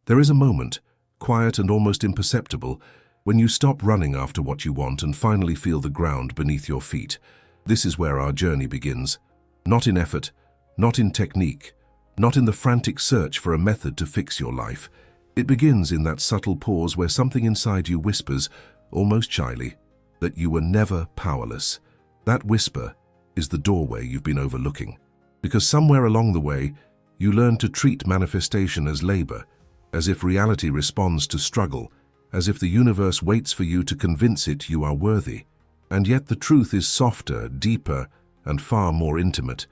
There is a moment, quiet and almost imperceptible, when you stop running after what you want and finally feel the ground beneath your feet. This is where our journey begins. Not in effort, not in technique, not in the frantic search for a method to fix your life. It begins in that subtle pause where something inside you whispers, almost shyly, that you were never powerless. That whisper is the doorway you've been overlooking. Because somewhere along the way, you learn to treat manifestation as labor, as if reality responds to struggle, as if the universe waits for you to convince it you are worthy. And yet the truth is softer, deeper, and far more intimate.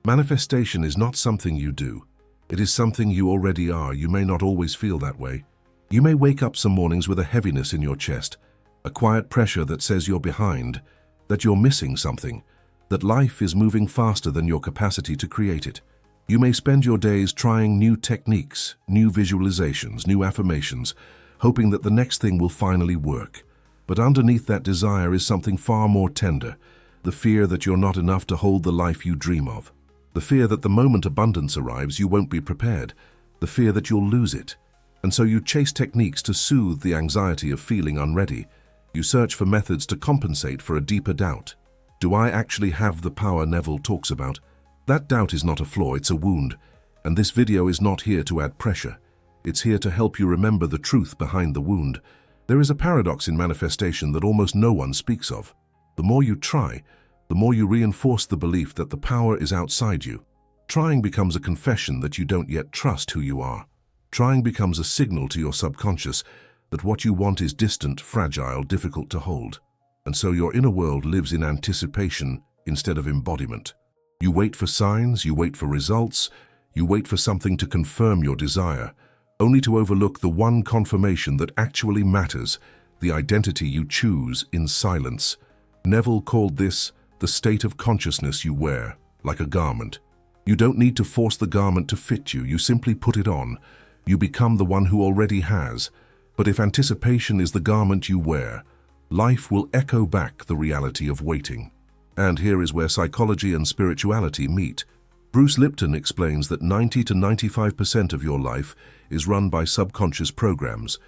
Manifestation is not something you do. It is something you already are. You may not always feel that way. You may wake up some mornings with a heaviness in your chest, a quiet pressure that says you're behind, that you're missing something, that life is moving faster than your capacity to create it. You may spend your days trying new techniques, new visualizations, new affirmations, hoping that the next thing will finally work. But underneath that desire is something far more tender, the fear that you're not enough to hold the life you dream of. The fear that the moment abundance arrives, you won't be prepared. The fear that you'll lose it. And so you chase techniques to soothe the anxiety of feeling unready. You search for methods to compensate for a deeper doubt. Do I actually have the power Neville talks about? That doubt is not a flaw, it's a wound. And this video is not here to add pressure. It's here to help you remember the truth behind the wound. There is a paradox in manifestation that almost no one speaks of. The more you try, the more you reinforce the belief that the power is outside you. Trying becomes a confession that you don't yet trust who you are. Trying becomes a signal to your subconscious that what you want is distant, fragile, difficult to hold. And so your inner world lives in anticipation instead of embodiment. You wait for signs, you wait for results, you wait for something to confirm your desire, only to overlook the one confirmation that actually matters, the identity you choose in silence. Neville called this the state of consciousness you wear, like a garment. You don't need to force the garment to fit you, you simply put it on. You become the one who already has. But if anticipation is the garment you wear, life will echo back the reality of waiting. And here is where psychology and spirituality meet. Bruce Lipton explains that 90 to 95% of your life is run by subconscious programs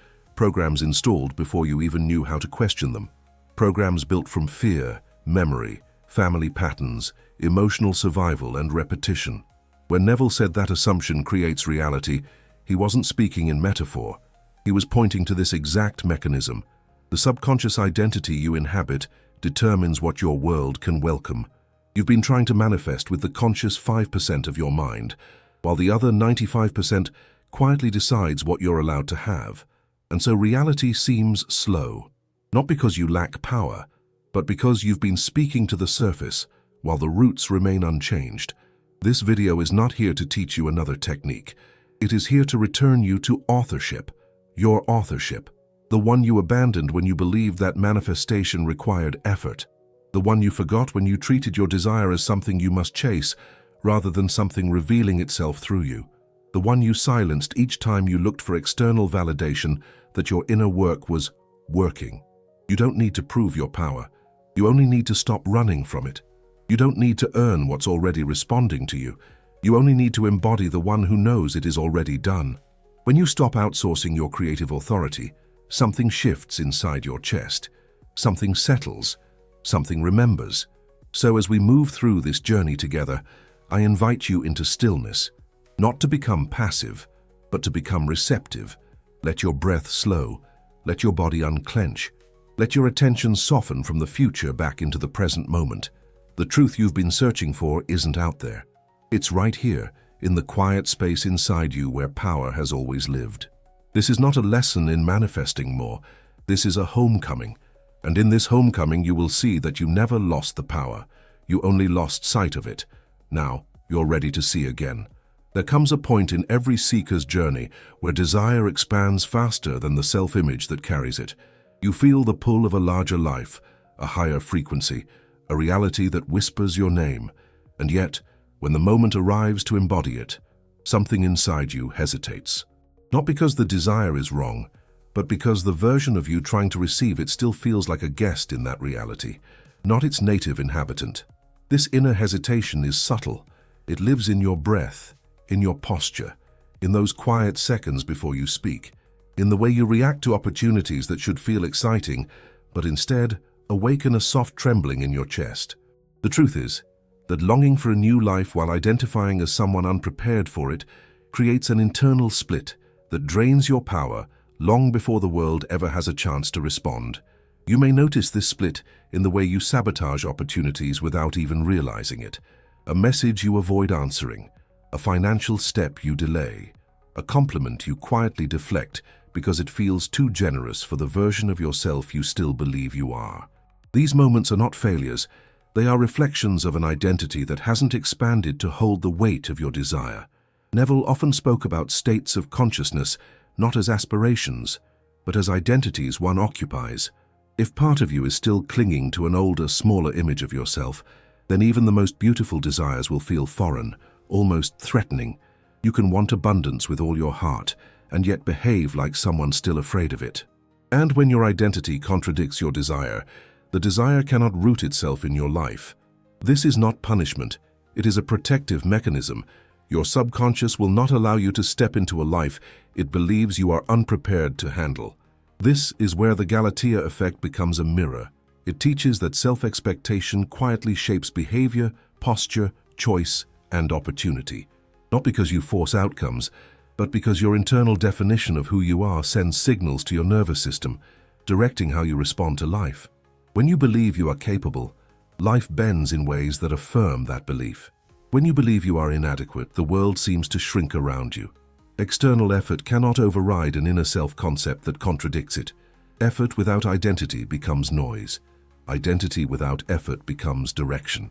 installed before you even knew how to question them. Programs built from fear, memory, family patterns, emotional survival, and repetition. When Neville said that assumption creates reality, he wasn't speaking in metaphor. He was pointing to this exact mechanism. The subconscious identity you inhabit determines what your world can welcome. You've been trying to manifest with the conscious 5% of your mind, while the other 95% quietly decides what you're allowed to have. And so reality seems slow, not because you lack power, but because you've been speaking to the surface while the roots remain unchanged. This video is not here to teach you another technique. It is here to return you to authorship, your authorship, the one you abandoned when you believed that manifestation required effort, the one you forgot when you treated your desire as something you must chase rather than something revealing itself through you, the one you silenced each time you looked for external validation that your inner work was working. You don't need to prove your power. You only need to stop running from it. You don't need to earn what's already responding to you. You only need to embody the one who knows it is already done. When you stop outsourcing your creative authority, something shifts inside your chest. Something settles. Something remembers. So as we move through this journey together, I invite you into stillness, not to become passive, but to become receptive. Let your breath slow. Let your body unclench. Let your attention soften from the future back into the present moment. The truth you've been searching for isn't out there. It's right here, in the quiet space inside you where power has always lived. This is not a lesson in manifesting more. This is a homecoming. And in this homecoming, you will see that you never lost the power. You only lost sight of it. Now, you're ready to see again. There comes a point in every seeker's journey where desire expands faster than the self-image that carries it. You feel the pull of a larger life, a higher frequency, a reality that whispers your name. And yet, when the moment arrives to embody it, something inside you hesitates. Not because the desire is wrong, but because the version of you trying to receive it still feels like a guest in that reality, not its native inhabitant. This inner hesitation is subtle. It lives in your breath, in your posture, in those quiet seconds before you speak, in the way you react to opportunities that should feel exciting, but instead awaken a soft trembling in your chest. The truth is that longing for a new life while identifying as someone unprepared for it creates an internal split that drains your power long before the world ever has a chance to respond. You may notice this split in the way you sabotage opportunities without even realizing it. A message you avoid answering, a financial step you delay, a compliment you quietly deflect because it feels too generous for the version of yourself you still believe you are. These moments are not failures, they are reflections of an identity that hasn't expanded to hold the weight of your desire. Neville often spoke about states of consciousness not as aspirations, but as identities one occupies. If part of you is still clinging to an older, smaller image of yourself, then even the most beautiful desires will feel foreign, almost threatening. You can want abundance with all your heart, and yet behave like someone still afraid of it. And when your identity contradicts your desire, the desire cannot root itself in your life. This is not punishment, it is a protective mechanism. Your subconscious will not allow you to step into a life it believes you are unprepared to handle. This is where the Galatea effect becomes a mirror. It teaches that self-expectation quietly shapes behavior, posture, choice, and opportunity. Not because you force outcomes, but because your internal definition of who you are sends signals to your nervous system, directing how you respond to life. When you believe you are capable, life bends in ways that affirm that belief. When you believe you are inadequate, the world seems to shrink around you. External effort cannot override an inner self-concept that contradicts it. Effort without identity becomes noise. Identity without effort becomes direction.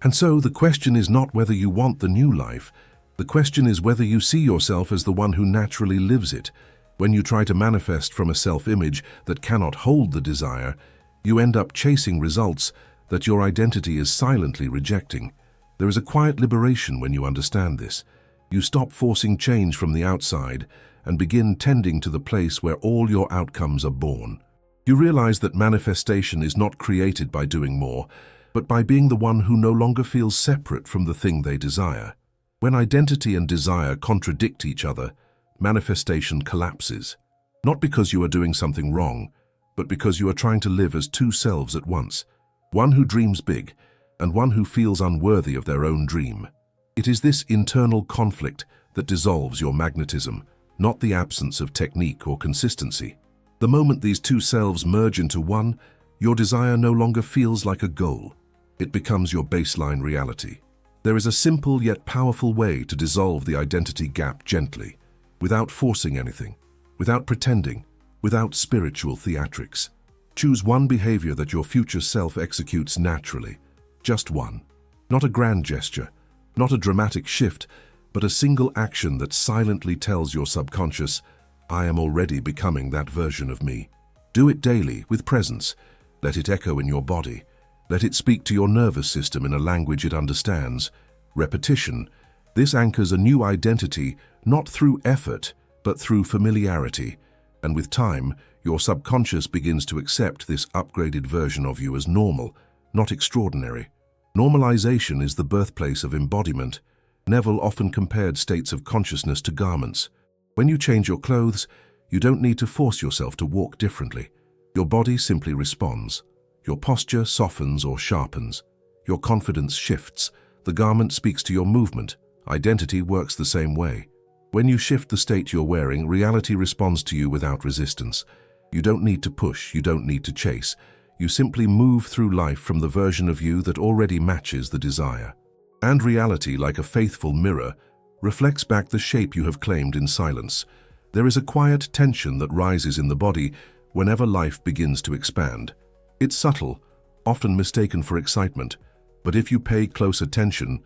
And so the question is not whether you want the new life. The question is whether you see yourself as the one who naturally lives it. When you try to manifest from a self-image that cannot hold the desire, you end up chasing results that your identity is silently rejecting. There is a quiet liberation when you understand this. You stop forcing change from the outside and begin tending to the place where all your outcomes are born. You realize that manifestation is not created by doing more, but by being the one who no longer feels separate from the thing they desire. When identity and desire contradict each other, manifestation collapses. Not because you are doing something wrong, but because you are trying to live as two selves at once, one who dreams big and one who feels unworthy of their own dream. It is this internal conflict that dissolves your magnetism, not the absence of technique or consistency. The moment these two selves merge into one, your desire no longer feels like a goal. It becomes your baseline reality. There is a simple yet powerful way to dissolve the identity gap gently, without forcing anything, without pretending, without spiritual theatrics. Choose one behavior that your future self executes naturally. Just one. Not a grand gesture, not a dramatic shift, but a single action that silently tells your subconscious, I am already becoming that version of me. Do it daily, with presence. Let it echo in your body. Let it speak to your nervous system in a language it understands. Repetition. This anchors a new identity, not through effort, but through familiarity. And with time, your subconscious begins to accept this upgraded version of you as normal, not extraordinary. Normalization is the birthplace of embodiment. Neville often compared states of consciousness to garments. When you change your clothes, you don't need to force yourself to walk differently. Your body simply responds. Your posture softens or sharpens. Your confidence shifts. The garment speaks to your movement. Identity works the same way. When you shift the state you're wearing, reality responds to you without resistance. You don't need to push, you don't need to chase. You simply move through life from the version of you that already matches the desire. And reality, like a faithful mirror, reflects back the shape you have claimed in silence. There is a quiet tension that rises in the body whenever life begins to expand. It's subtle, often mistaken for excitement, but if you pay close attention,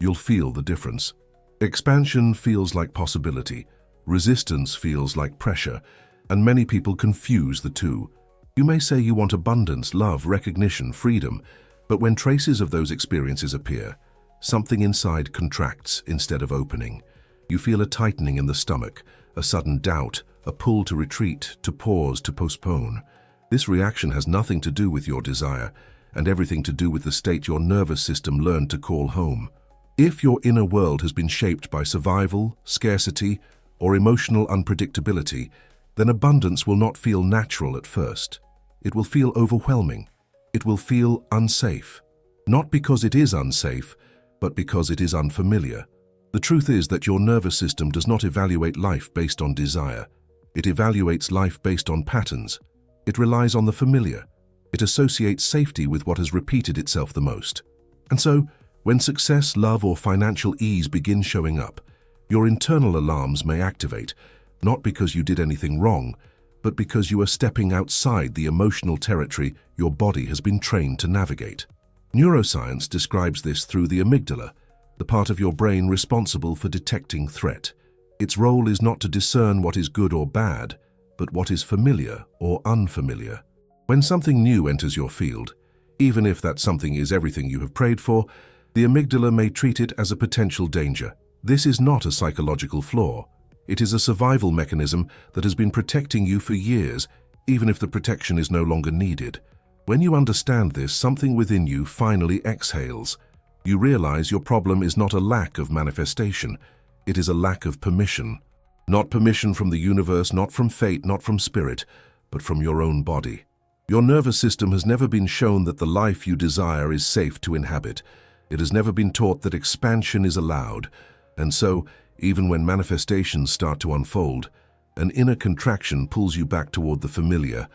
you'll feel the difference. Expansion feels like possibility, resistance feels like pressure, and many people confuse the two. You may say you want abundance, love, recognition, freedom, but when traces of those experiences appear, something inside contracts instead of opening. You feel a tightening in the stomach, a sudden doubt, a pull to retreat, to pause, to postpone. This reaction has nothing to do with your desire, and everything to do with the state your nervous system learned to call home. If your inner world has been shaped by survival, scarcity, or emotional unpredictability, then abundance will not feel natural at first. It will feel overwhelming. It will feel unsafe. Not because it is unsafe, but because it is unfamiliar. The truth is that your nervous system does not evaluate life based on desire. It evaluates life based on patterns. It relies on the familiar. It associates safety with what has repeated itself the most. And so, when success, love, or financial ease begin showing up, your internal alarms may activate, not because you did anything wrong, but because you are stepping outside the emotional territory your body has been trained to navigate. Neuroscience describes this through the amygdala, the part of your brain responsible for detecting threat. Its role is not to discern what is good or bad, but what is familiar or unfamiliar. When something new enters your field, even if that something is everything you have prayed for, the amygdala may treat it as a potential danger. This is not a psychological flaw. It is a survival mechanism that has been protecting you for years, even if the protection is no longer needed. When you understand this, something within you finally exhales. You realize your problem is not a lack of manifestation. It is a lack of permission. Not permission from the universe, not from fate, not from spirit, but from your own body. Your nervous system has never been shown that the life you desire is safe to inhabit. It has never been taught that expansion is allowed. And so, even when manifestations start to unfold, an inner contraction pulls you back toward the familiar,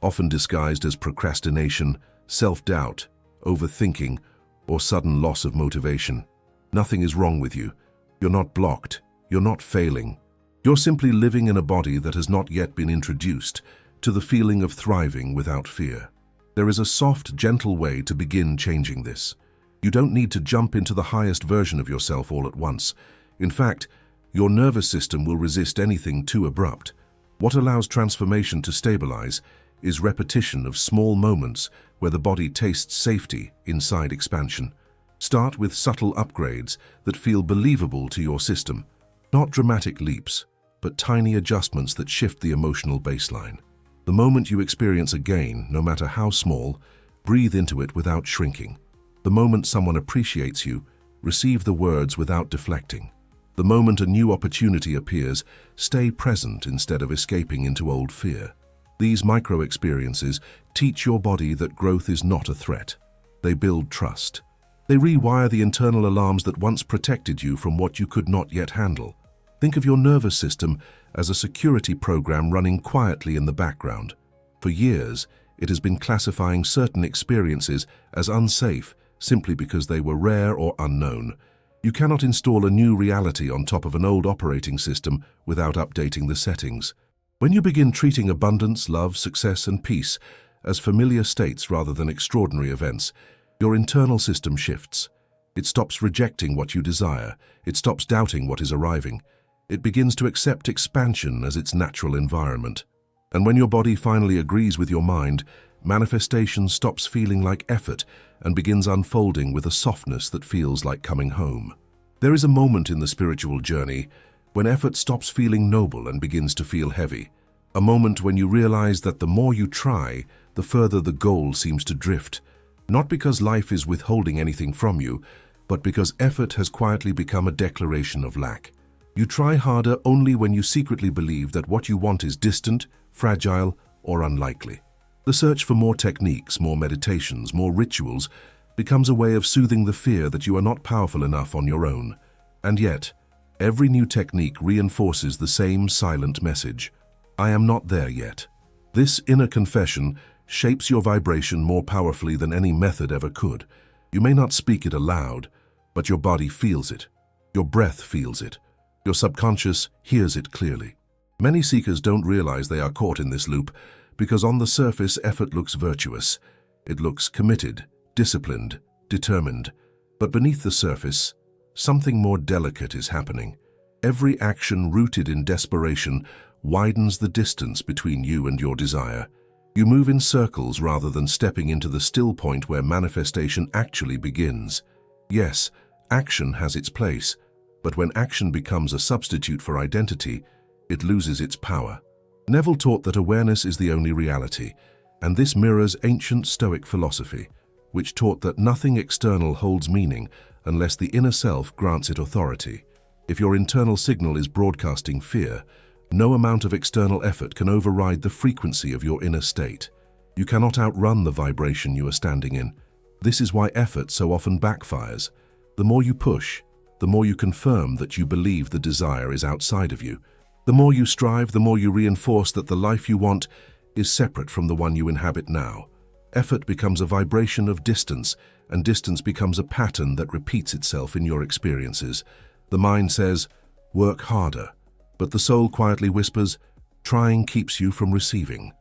often disguised as procrastination, self-doubt, overthinking, or sudden loss of motivation. Nothing is wrong with you. You're not blocked. You're not failing. You're simply living in a body that has not yet been introduced to the feeling of thriving without fear. There is a soft, gentle way to begin changing this. You don't need to jump into the highest version of yourself all at once. In fact, your nervous system will resist anything too abrupt. What allows transformation to stabilize is repetition of small moments where the body tastes safety inside expansion. Start with subtle upgrades that feel believable to your system. Not dramatic leaps, but tiny adjustments that shift the emotional baseline. The moment you experience a gain, no matter how small, breathe into it without shrinking. The moment someone appreciates you, receive the words without deflecting. The moment a new opportunity appears, stay present instead of escaping into old fear. These micro-experiences teach your body that growth is not a threat. They build trust. They rewire the internal alarms that once protected you from what you could not yet handle. Think of your nervous system as a security program running quietly in the background. For years, it has been classifying certain experiences as unsafe simply because they were rare or unknown. You cannot install a new reality on top of an old operating system without updating the settings. When you begin treating abundance, love, success, and peace as familiar states rather than extraordinary events, your internal system shifts. It stops rejecting what you desire. It stops doubting what is arriving. It begins to accept expansion as its natural environment. And when your body finally agrees with your mind, manifestation stops feeling like effort and begins unfolding with a softness that feels like coming home. There is a moment in the spiritual journey when effort stops feeling noble and begins to feel heavy. A moment when you realize that the more you try, the further the goal seems to drift. Not because life is withholding anything from you, but because effort has quietly become a declaration of lack. You try harder only when you secretly believe that what you want is distant, fragile, or unlikely. The search for more techniques, more meditations, more rituals becomes a way of soothing the fear that you are not powerful enough on your own. And yet, every new technique reinforces the same silent message: I am not there yet. This inner confession shapes your vibration more powerfully than any method ever could. You may not speak it aloud, but your body feels it. Your breath feels it. Your subconscious hears it clearly. Many seekers don't realize they are caught in this loop because on the surface effort looks virtuous. It looks committed, disciplined, determined. But beneath the surface, something more delicate is happening. Every action rooted in desperation widens the distance between you and your desire. You move in circles rather than stepping into the still point where manifestation actually begins. Yes, action has its place, but when action becomes a substitute for identity, it loses its power. Neville taught that awareness is the only reality, and this mirrors ancient Stoic philosophy, which taught that nothing external holds meaning unless the inner self grants it authority. If your internal signal is broadcasting fear, no amount of external effort can override the frequency of your inner state. You cannot outrun the vibration you are standing in. This is why effort so often backfires. The more you push, the more you confirm that you believe the desire is outside of you. The more you strive, the more you reinforce that the life you want is separate from the one you inhabit now. Effort becomes a vibration of distance, and distance becomes a pattern that repeats itself in your experiences. The mind says, work harder, but the soul quietly whispers, trying keeps you from receiving.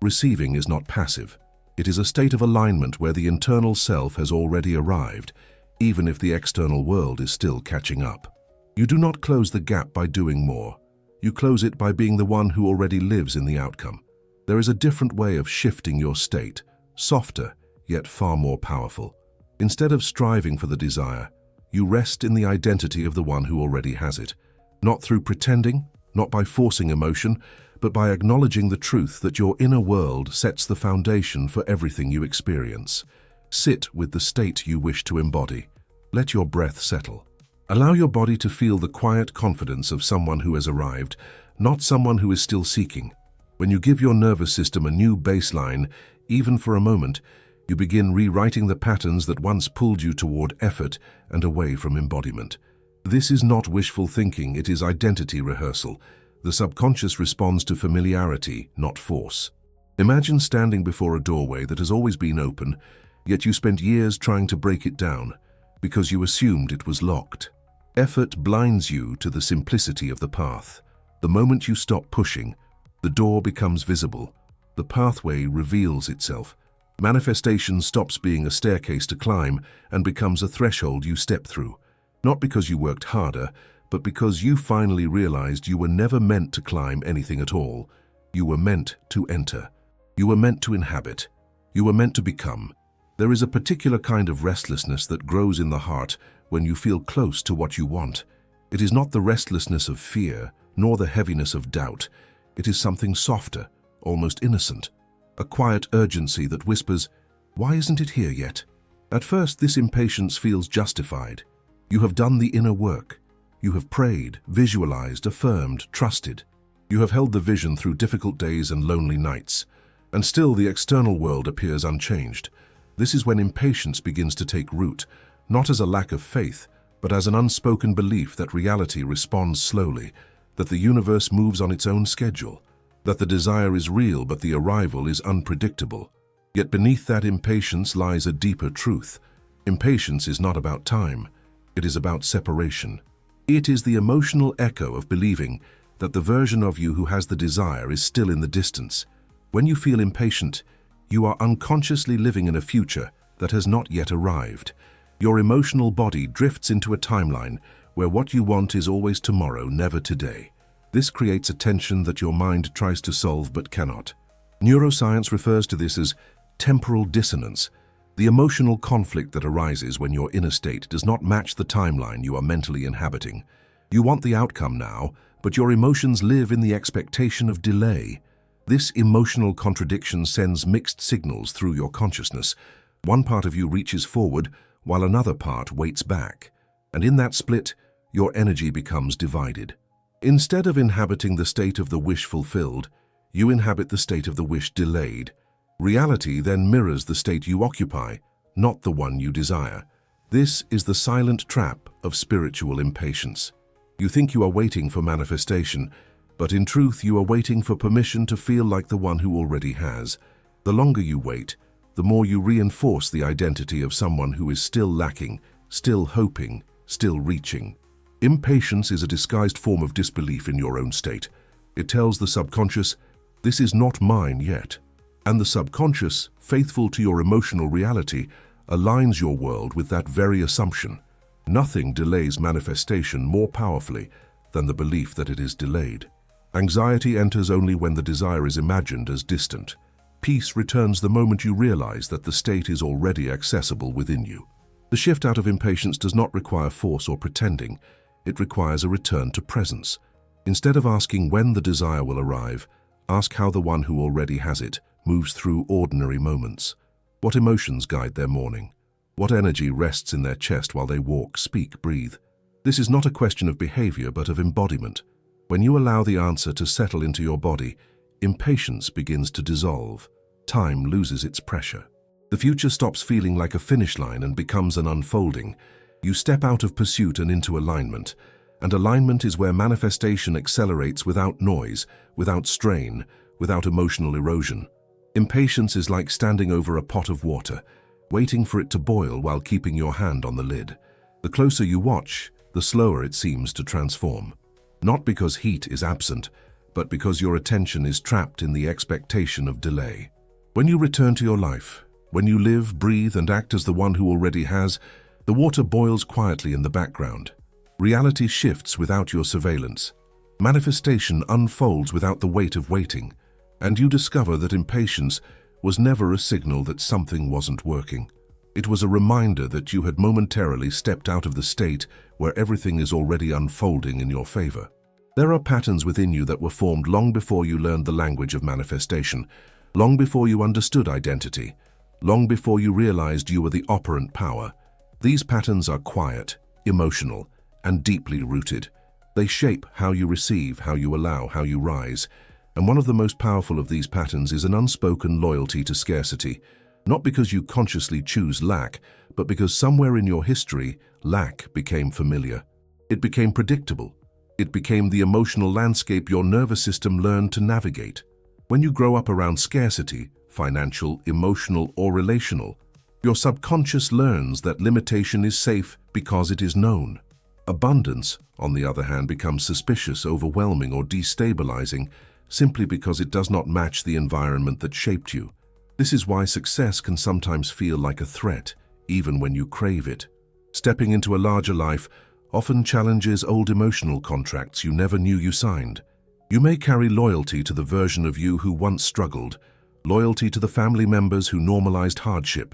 Receiving is not passive. It is a state of alignment where the internal self has already arrived, even if the external world is still catching up. You do not close the gap by doing more. You close it by being the one who already lives in the outcome. There is a different way of shifting your state, softer, yet far more powerful. Instead of striving for the desire, you rest in the identity of the one who already has it. Not through pretending, not by forcing emotion, but by acknowledging the truth that your inner world sets the foundation for everything you experience. Sit with the state you wish to embody. Let your breath settle. Allow your body to feel the quiet confidence of someone who has arrived, not someone who is still seeking. When you give your nervous system a new baseline, even for a moment, you begin rewriting the patterns that once pulled you toward effort and away from embodiment. This is not wishful thinking, it is identity rehearsal. The subconscious responds to familiarity, not force. Imagine standing before a doorway that has always been open, yet you spent years trying to break it down because you assumed it was locked. Effort blinds you to the simplicity of the path. The moment you stop pushing, the door becomes visible. The pathway reveals itself. Manifestation stops being a staircase to climb and becomes a threshold you step through. Not because you worked harder, but because you finally realized you were never meant to climb anything at all. You were meant to enter. You were meant to inhabit. You were meant to become. There is a particular kind of restlessness that grows in the heart when you feel close to what you want. It is not the restlessness of fear, nor the heaviness of doubt. It is something softer, almost innocent. A quiet urgency that whispers, "Why isn't it here yet?" At first, this impatience feels justified. You have done the inner work. You have prayed, visualized, affirmed, trusted. You have held the vision through difficult days and lonely nights. And still the external world appears unchanged. This is when impatience begins to take root, not as a lack of faith, but as an unspoken belief that reality responds slowly, that the universe moves on its own schedule, that the desire is real but the arrival is unpredictable. Yet beneath that impatience lies a deeper truth. Impatience is not about time. It is about separation. It is the emotional echo of believing that the version of you who has the desire is still in the distance. When you feel impatient, you are unconsciously living in a future that has not yet arrived. Your emotional body drifts into a timeline where what you want is always tomorrow, never today. This creates a tension that your mind tries to solve but cannot. Neuroscience refers to this as temporal dissonance, the emotional conflict that arises when your inner state does not match the timeline you are mentally inhabiting. You want the outcome now, but your emotions live in the expectation of delay. This emotional contradiction sends mixed signals through your consciousness. One part of you reaches forward, while another part waits back. And in that split, your energy becomes divided. Instead of inhabiting the state of the wish fulfilled, you inhabit the state of the wish delayed. Reality then mirrors the state you occupy, not the one you desire. This is the silent trap of spiritual impatience. You think you are waiting for manifestation, but in truth you are waiting for permission to feel like the one who already has. The longer you wait, the more you reinforce the identity of someone who is still lacking, still hoping, still reaching. Impatience is a disguised form of disbelief in your own state. It tells the subconscious, "This is not mine yet." And the subconscious, faithful to your emotional reality, aligns your world with that very assumption. Nothing delays manifestation more powerfully than the belief that it is delayed. Anxiety enters only when the desire is imagined as distant. Peace returns the moment you realize that the state is already accessible within you. The shift out of impatience does not require force or pretending. It requires a return to presence. Instead of asking when the desire will arrive, ask how the one who already has it moves through ordinary moments. What emotions guide their morning? What energy rests in their chest while they walk, speak, breathe? This is not a question of behavior but of embodiment. When you allow the answer to settle into your body, impatience begins to dissolve. Time loses its pressure. The future stops feeling like a finish line and becomes an unfolding. You step out of pursuit and into alignment. And alignment is where manifestation accelerates without noise, without strain, without emotional erosion. Impatience is like standing over a pot of water, waiting for it to boil while keeping your hand on the lid. The closer you watch, the slower it seems to transform. Not because heat is absent, but because your attention is trapped in the expectation of delay. When you return to your life, when you live, breathe, and act as the one who already has, the water boils quietly in the background. Reality shifts without your surveillance. Manifestation unfolds without the weight of waiting, and you discover that impatience was never a signal that something wasn't working. It was a reminder that you had momentarily stepped out of the state where everything is already unfolding in your favor. There are patterns within you that were formed long before you learned the language of manifestation, long before you understood identity, long before you realized you were the operant power. These patterns are quiet, emotional, and deeply rooted. They shape how you receive, how you allow, how you rise. And one of the most powerful of these patterns is an unspoken loyalty to scarcity, not because you consciously choose lack, but because somewhere in your history, lack became familiar. It became predictable. It became the emotional landscape your nervous system learned to navigate. When you grow up around scarcity, financial, emotional, or relational, your subconscious learns that limitation is safe because it is known. Abundance, on the other hand, becomes suspicious, overwhelming, or destabilizing simply because it does not match the environment that shaped you. This is why success can sometimes feel like a threat, even when you crave it. Stepping into a larger life often challenges old emotional contracts you never knew you signed. You may carry loyalty to the version of you who once struggled, loyalty to the family members who normalized hardship,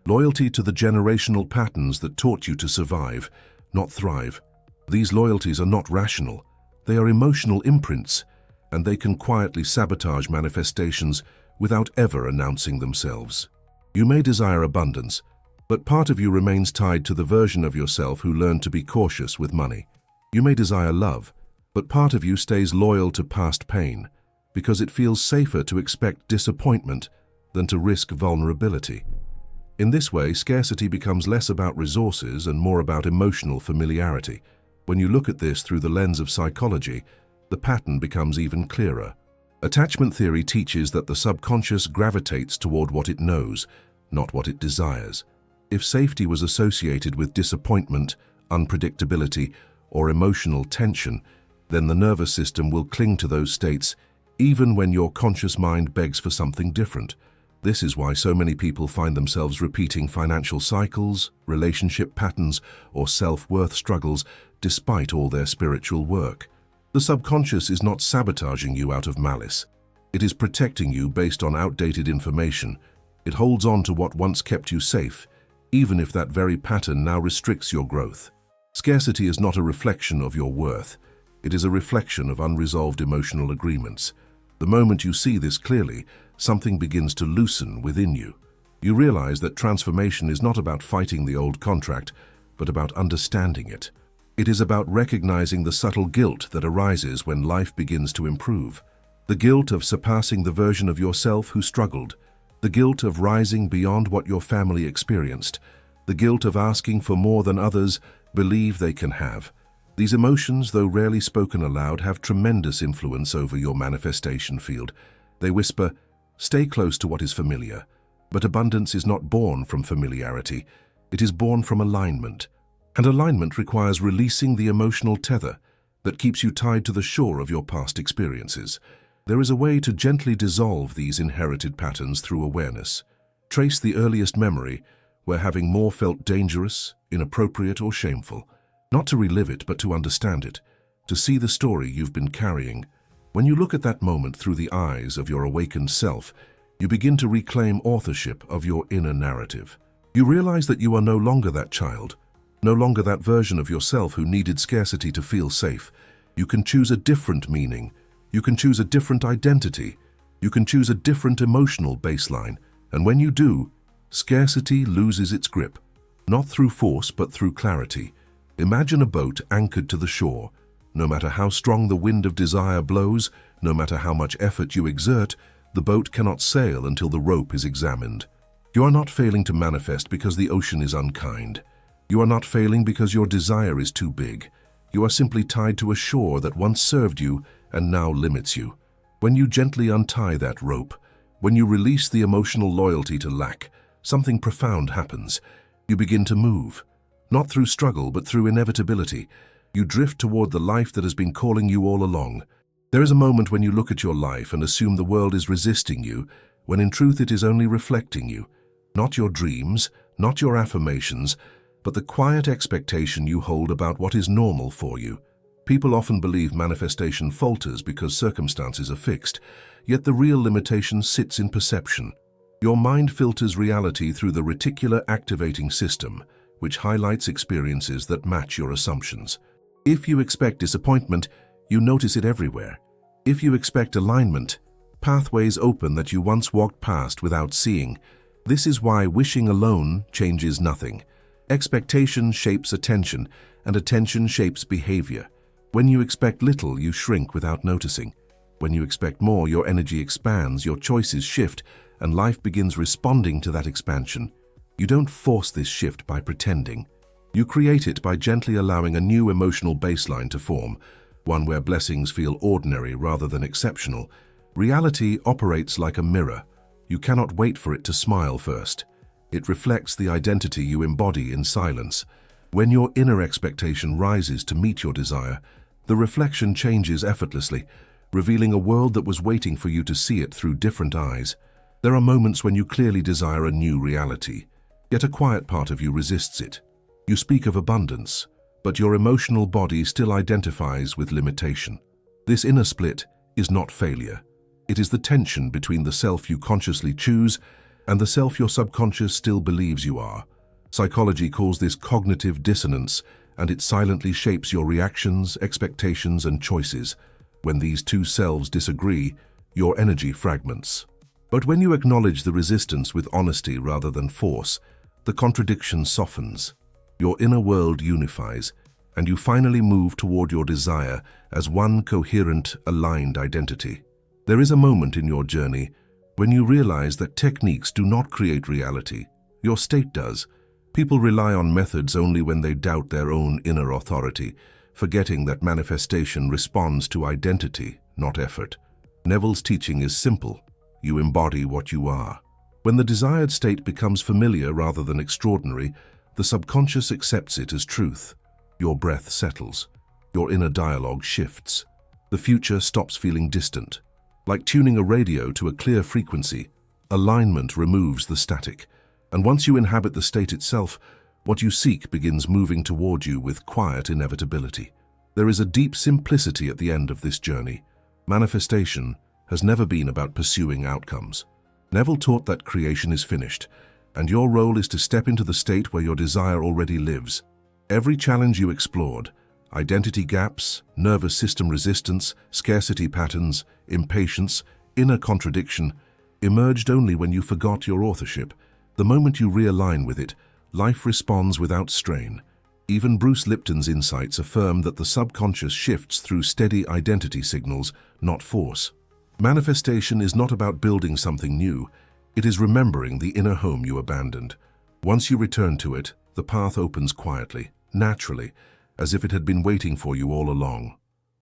loyalty to the generational patterns that taught you to survive, not thrive. These loyalties are not rational. They are emotional imprints, and they can quietly sabotage manifestations without ever announcing themselves. You may desire abundance, but part of you remains tied to the version of yourself who learned to be cautious with money. You may desire love, but part of you stays loyal to past pain because it feels safer to expect disappointment than to risk vulnerability. In this way, scarcity becomes less about resources and more about emotional familiarity. When you look at this through the lens of psychology, the pattern becomes even clearer. Attachment theory teaches that the subconscious gravitates toward what it knows, not what it desires. If safety was associated with disappointment, unpredictability, or emotional tension, then the nervous system will cling to those states even when your conscious mind begs for something different. This is why so many people find themselves repeating financial cycles, relationship patterns, or self-worth struggles despite all their spiritual work. The subconscious is not sabotaging you out of malice. It is protecting you based on outdated information. It holds on to what once kept you safe, even if that very pattern now restricts your growth. Scarcity is not a reflection of your worth. It is a reflection of unresolved emotional agreements. The moment you see this clearly, something begins to loosen within you. You realize that transformation is not about fighting the old contract, but about understanding it. It is about recognizing the subtle guilt that arises when life begins to improve. The guilt of surpassing the version of yourself who struggled. The guilt of rising beyond what your family experienced. The guilt of asking for more than others believe they can have. These emotions, though rarely spoken aloud, have tremendous influence over your manifestation field. They whisper, "Stay close to what is familiar." But abundance is not born from familiarity. It is born from alignment. And alignment requires releasing the emotional tether that keeps you tied to the shore of your past experiences. There is a way to gently dissolve these inherited patterns through awareness. Trace the earliest memory where having more felt dangerous, inappropriate, or shameful. Not to relive it, but to understand it, to see the story you've been carrying. When you look at that moment through the eyes of your awakened self, you begin to reclaim authorship of your inner narrative. You realize that you are no longer that child, no longer that version of yourself who needed scarcity to feel safe. You can choose a different meaning. You can choose a different identity. You can choose a different emotional baseline. And when you do, scarcity loses its grip, not through force but through clarity. Imagine a boat anchored to the shore. No matter how strong the wind of desire blows, no matter how much effort you exert, the boat cannot sail until the rope is examined. You are not failing to manifest because the ocean is unkind. You are not failing because your desire is too big. You are simply tied to a shore that once served you and now limits you. When you gently untie that rope, when you release the emotional loyalty to lack, something profound happens. You begin to move, not through struggle but through inevitability. You drift toward the life that has been calling you all along. There is a moment when you look at your life and assume the world is resisting you, when in truth it is only reflecting you. Not your dreams, not your affirmations, but the quiet expectation you hold about what is normal for you. People often believe manifestation falters because circumstances are fixed, yet the real limitation sits in perception. Your mind filters reality through the reticular activating system, which highlights experiences that match your assumptions. If you expect disappointment, you notice it everywhere. If you expect alignment, pathways open that you once walked past without seeing. This is why wishing alone changes nothing. Expectation shapes attention, and attention shapes behavior. When you expect little, you shrink without noticing. When you expect more, your energy expands, your choices shift, and life begins responding to that expansion. You don't force this shift by pretending. You create it by gently allowing a new emotional baseline to form, one where blessings feel ordinary rather than exceptional. Reality operates like a mirror. You cannot wait for it to smile first. It reflects the identity you embody in silence. When your inner expectation rises to meet your desire, the reflection changes effortlessly, revealing a world that was waiting for you to see it through different eyes. There are moments when you clearly desire a new reality, yet a quiet part of you resists it. You speak of abundance, but your emotional body still identifies with limitation. This inner split is not failure. It is the tension between the self you consciously choose and the self your subconscious still believes you are. Psychology calls this cognitive dissonance, and it silently shapes your reactions, expectations, and choices. When these two selves disagree, your energy fragments. But when you acknowledge the resistance with honesty rather than force, the contradiction softens. Your inner world unifies, and you finally move toward your desire as one coherent, aligned identity. There is a moment in your journey when you realize that techniques do not create reality. Your state does. People rely on methods only when they doubt their own inner authority, forgetting that manifestation responds to identity, not effort. Neville's teaching is simple. You embody what you are. When the desired state becomes familiar rather than extraordinary, the subconscious accepts it as truth. Your breath settles. Your inner dialogue shifts. The future stops feeling distant. Like tuning a radio to a clear frequency, alignment removes the static. And once you inhabit the state itself, what you seek begins moving toward you with quiet inevitability. There is a deep simplicity at the end of this journey. Manifestation has never been about pursuing outcomes. Neville taught that creation is finished, and your role is to step into the state where your desire already lives. Every challenge you explored, identity gaps, nervous system resistance, scarcity patterns, impatience, inner contradiction, emerged only when you forgot your authorship. The moment you realign with it, life responds without strain. Even Bruce Lipton's insights affirm that the subconscious shifts through steady identity signals, not force. Manifestation is not about building something new. It is remembering the inner home you abandoned. Once you return to it, the path opens quietly, naturally, as if it had been waiting for you all along.